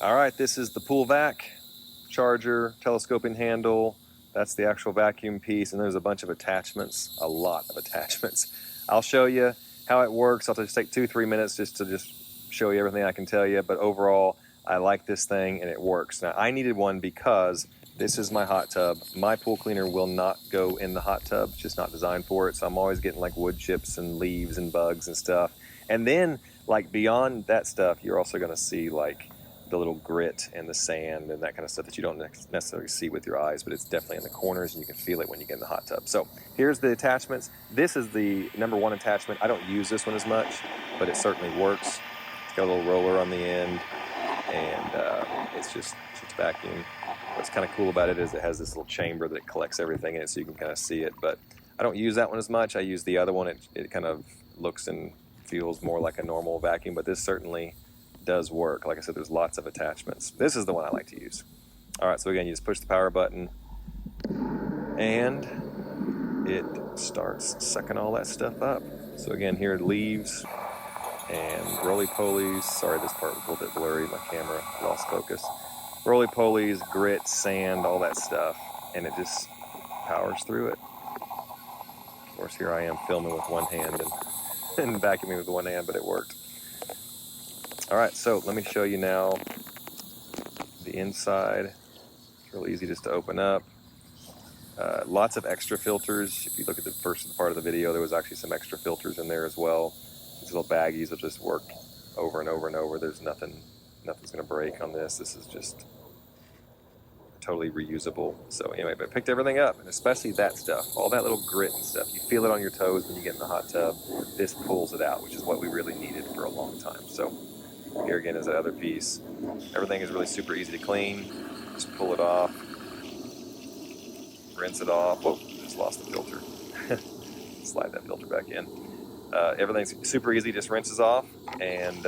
All right, this is the pool vac, charger, telescoping handle. That's the actual vacuum piece, and there's a bunch of attachments, a lot of attachments. I'll show you how it works. I'll just take 2-3 minutes just to show you everything I can tell you, but overall, I like this thing and it works. Now, I needed one because this is my hot tub. My pool cleaner will not go in the hot tub. It's just not designed for it, so I'm always getting like wood chips and leaves and bugs and stuff. And then, like beyond that stuff, you're also gonna see like the little grit and the sand and that kind of stuff that you don't necessarily see with your eyes, but it's definitely in the corners and you can feel it when you get in the hot tub. So here's the attachments. This is the #1 attachment. I don't use this one as much, but it certainly works. It's got a little roller on the end, and it's just vacuum. What's kind of cool about it is it has this little chamber that collects everything in it so you can kind of see it, but I don't use that one as much. I use the other one. It kind of looks and feels more like a normal vacuum, but this certainly does work. Like I said, there's lots of attachments. This is the one I like to use. All right, so again, you just push the power button and it starts sucking all that stuff up. So again, here leaves and roly-polies. Sorry, this part was a little bit blurry. My camera lost focus. Roly-polies, grit, sand, all that stuff, and it just powers through it. Of course, here I am filming with one hand and vacuuming with one hand, but it worked. All right, so let me show you now the inside. It's really easy just to open up. Lots of extra filters. If you look at the first part of the video, there was actually some extra filters in there as well. These little baggies will just work over and over and over. There's nothing's gonna break on this. This is just totally reusable. So anyway, but I picked everything up, and especially that stuff, all that little grit and stuff. You feel it on your toes when you get in the hot tub. This pulls it out, which is what we really needed for a long time. So here again is the other piece. Everything is really super easy to clean. Just pull it off, rinse it off. Whoa, just lost the filter. Slide that filter back in. Everything's super easy, just rinses off and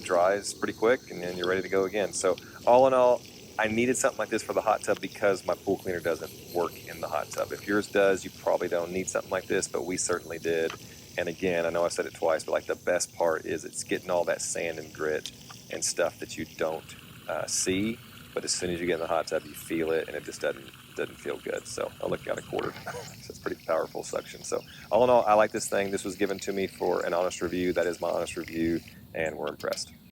dries pretty quick, and then you're ready to go again. So all in all, I needed something like this for the hot tub because my pool cleaner doesn't work in the hot tub. If yours does, you probably don't need something like this, but we certainly did. And again, I know I said it twice, but like the best part is it's getting all that sand and grit and stuff that you don't see, but as soon as you get in the hot tub, you feel it, and it just doesn't feel good. So I'll look out a quarter. So it's pretty powerful suction. So all in all, I like this thing. This was given to me for an honest review. That is my honest review, and we're impressed.